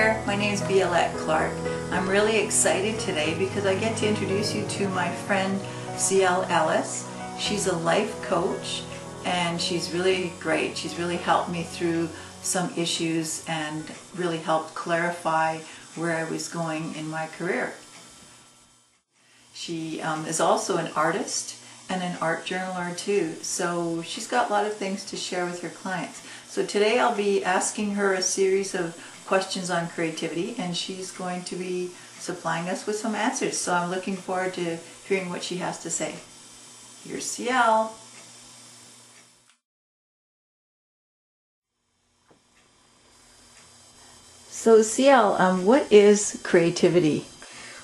there, my name is Violette Clark. I'm really excited today because I get to introduce you to my friend Ciel Ellis. She's a life coach and she's really great. She's really helped me through some issues and really helped clarify where I was going in my career. She is also an artist and an art journaler too, so she's got a lot of things to share with her clients. So today I'll be asking her a series of questions on creativity, and she's going to be supplying us with some answers. So I'm looking forward to hearing what she has to say. Here's Ciel. So Ciel, what is creativity?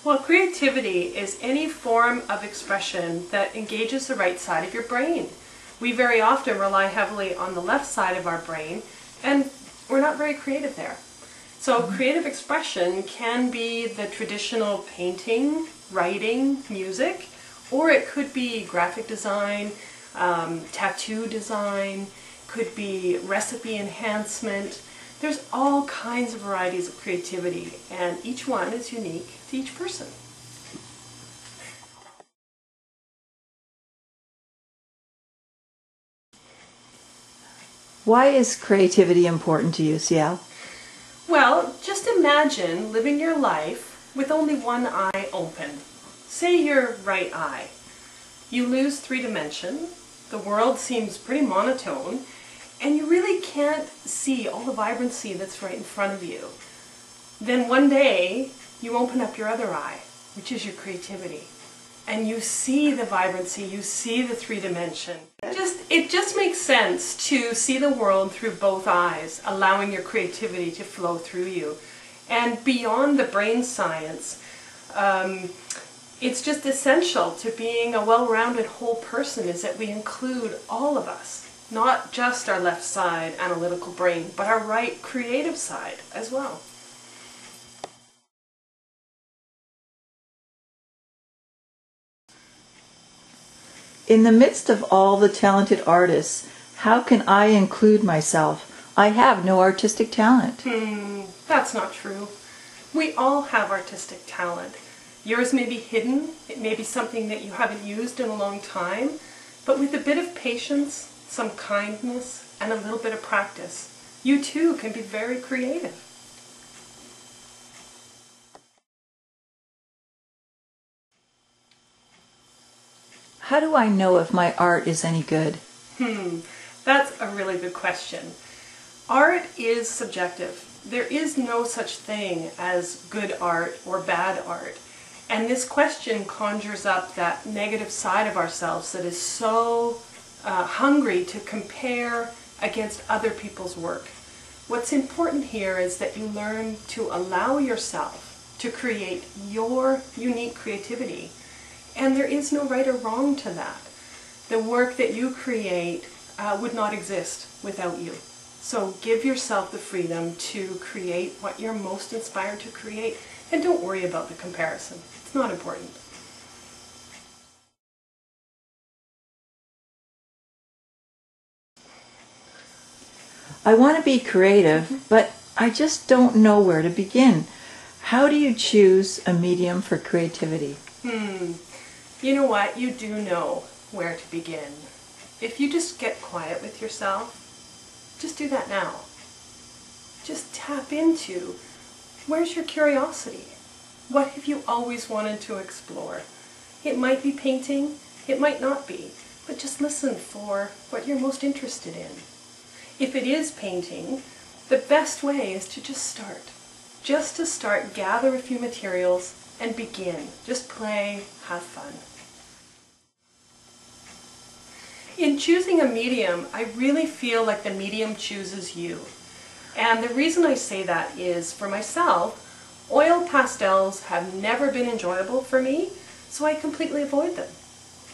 Well, creativity is any form of expression that engages the right side of your brain. We very often rely heavily on the left side of our brain, and we're not very creative there. So creative expression can be the traditional painting, writing, music, or it could be graphic design, tattoo design, could be recipe enhancement. There's all kinds of varieties of creativity, and each one is unique to each person. Why is creativity important to you, Ciel? Well, just imagine living your life with only one eye open. Say your right eye. You lose 3 dimension, the world seems pretty monotone, and you really can't see all the vibrancy that's right in front of you. Then one day, you open up your other eye, which is your creativity, and you see the vibrancy, you see the 3 dimension. It just makes sense to see the world through both eyes, allowing your creativity to flow through you. And beyond the brain science, it's just essential to being a well-rounded whole person is that we include all of us, not just our left side analytical brain, but our right creative side as well. In the midst of all the talented artists, how can I include myself? I have no artistic talent. That's not true. We all have artistic talent. Yours may be hidden, it may be something that you haven't used in a long time, but with a bit of patience, some kindness, and a little bit of practice, you too can be very creative. How do I know if my art is any good? That's a really good question. Art is subjective. There is no such thing as good art or bad art. And this question conjures up that negative side of ourselves that is so hungry to compare against other people's work. What's important here is that you learn to allow yourself to create your unique creativity. And there is no right or wrong to that. The work that you create would not exist without you. So give yourself the freedom to create what you're most inspired to create, and don't worry about the comparison. It's not important. I want to be creative, but I just don't know where to begin. How do you choose a medium for creativity? You know what? You do know where to begin. If you just get quiet with yourself, just do that now. Just tap into, where's your curiosity? What have you always wanted to explore? It might be painting, it might not be, but just listen for what you're most interested in. If it is painting, the best way is to just start. Just to start, gather a few materials and begin. Just play, have fun. In choosing a medium, I really feel like the medium chooses you. And the reason I say that is, for myself, oil pastels have never been enjoyable for me, so I completely avoid them.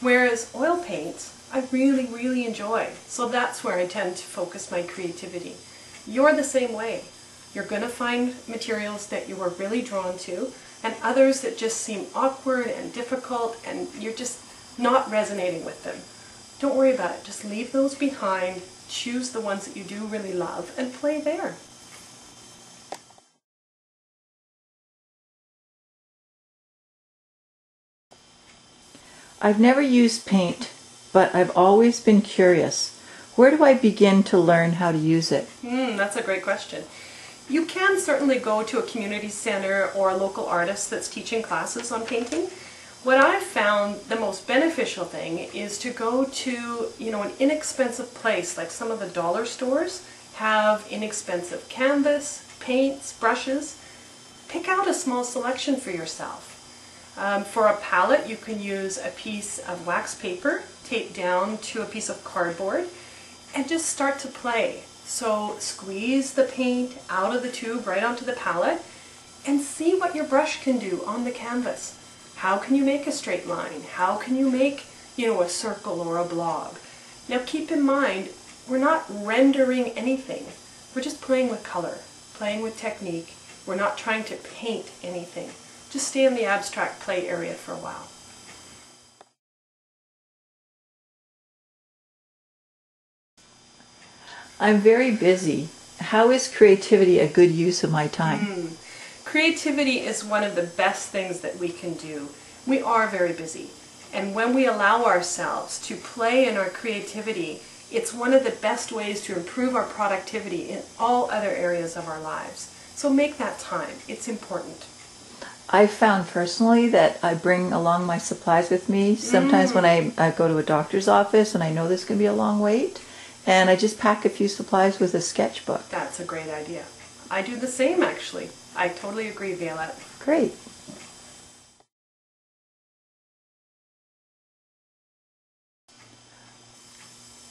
Whereas oil paints, I really, really enjoy. So that's where I tend to focus my creativity. You're the same way. You're going to find materials that you are really drawn to, and others that just seem awkward and difficult, and you're just not resonating with them. Don't worry about it. Just leave those behind, choose the ones that you do really love, and play there. I've never used paint, but I've always been curious. Where do I begin to learn how to use it? That's a great question. You can certainly go to a community center or a local artist that's teaching classes on painting. What I've found the most beneficial thing is to go to, an inexpensive place, like some of the dollar stores have inexpensive canvas, paints, brushes. Pick out a small selection for yourself. For a palette, you can use a piece of wax paper taped down to a piece of cardboard and just start to play. So squeeze the paint out of the tube right onto the palette and see what your brush can do on the canvas. How can you make a straight line? How can you make, a circle or a blob? Now keep in mind, we're not rendering anything. We're just playing with color, playing with technique. We're not trying to paint anything. Just stay in the abstract play area for a while. I'm very busy. How is creativity a good use of my time? Creativity is one of the best things that we can do. We are very busy. And when we allow ourselves to play in our creativity, it's one of the best ways to improve our productivity in all other areas of our lives. So make that time. It's important. I've found personally that I bring along my supplies with me. Sometimes when I go to a doctor's office and I know there's going to be a long wait, and I just pack a few supplies with a sketchbook. That's a great idea. I do the same, actually. I totally agree, Violette. Great.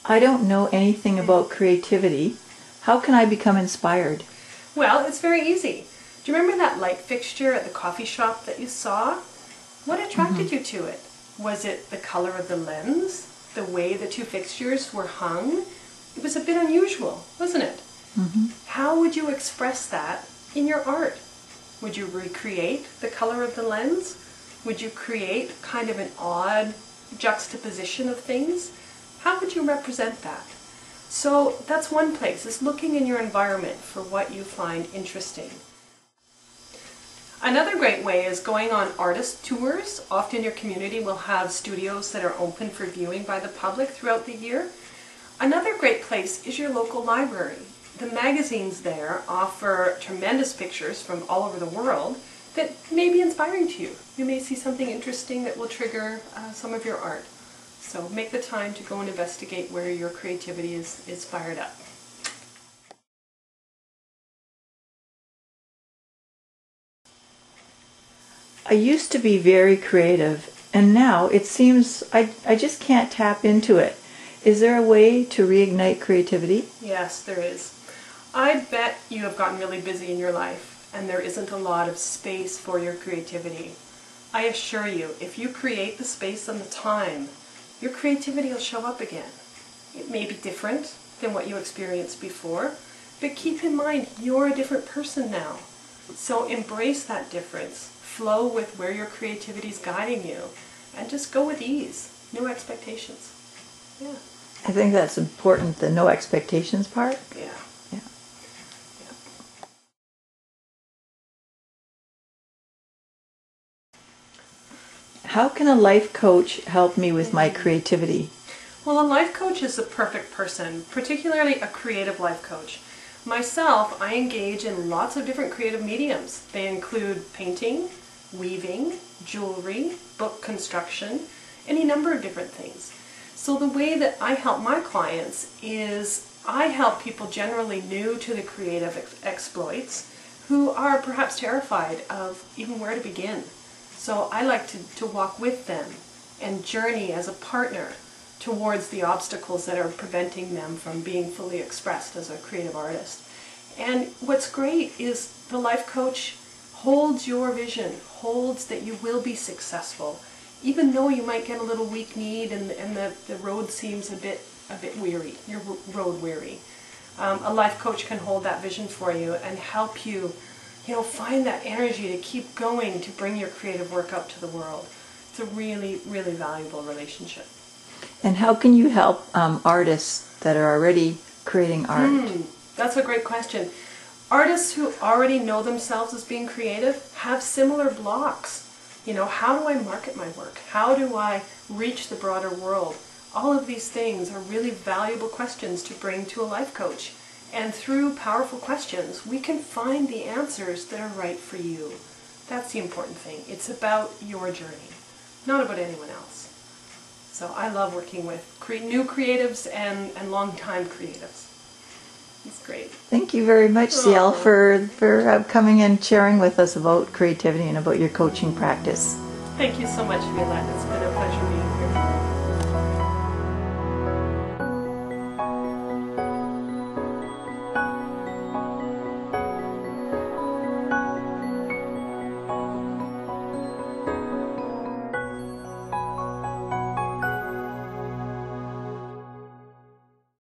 I don't know anything about creativity. How can I become inspired? Well, it's very easy. Do you remember that light fixture at the coffee shop that you saw? What attracted you to it? Was it the color of the lens? The way the two fixtures were hung? It was a bit unusual, wasn't it? How would you express that in your art? Would you recreate the color of the lens? Would you create kind of an odd juxtaposition of things? How would you represent that? So that's one place, is looking in your environment for what you find interesting. Another great way is going on artist tours. Often your community will have studios that are open for viewing by the public throughout the year. Another great place is your local library. The magazines there offer tremendous pictures from all over the world that may be inspiring to you. You may see something interesting that will trigger some of your art. So make the time to go and investigate where your creativity is fired up. I used to be very creative, and now it seems I just can't tap into it. Is there a way to reignite creativity? Yes, there is. I bet you have gotten really busy in your life, and there isn't a lot of space for your creativity. I assure you, if you create the space and the time, your creativity will show up again. It may be different than what you experienced before, but keep in mind, you're a different person now. So embrace that difference, flow with where your creativity is guiding you, and just go with ease, no expectations. Yeah. I think that's important, the no expectations part. Yeah. Yeah. How can a life coach help me with my creativity? Well, a life coach is the perfect person, particularly a creative life coach. Myself, I engage in lots of different creative mediums. They include painting, weaving, jewelry, book construction, any number of different things. So the way that I help my clients is I help people generally new to the creative exploits who are perhaps terrified of even where to begin. So I like to walk with them and journey as a partner towards the obstacles that are preventing them from being fully expressed as a creative artist. And what's great is the life coach holds your vision, holds that you will be successful, even though you might get a little weak-kneed and the road seems a bit weary, you're road weary. A life coach can hold that vision for you and help you, find that energy to keep going to bring your creative work out to the world. It's a really, really valuable relationship. And how can you help artists that are already creating art? That's a great question. Artists who already know themselves as being creative have similar blocks. How do I market my work? How do I reach the broader world? All of these things are really valuable questions to bring to a life coach. And through powerful questions, we can find the answers that are right for you. That's the important thing. It's about your journey, not about anyone else. So I love working with new creatives and long-time creatives. It's great. Thank you very much, Ciel, for coming and sharing with us about creativity and about your coaching practice. Thank you so much, Violette. It's been a pleasure being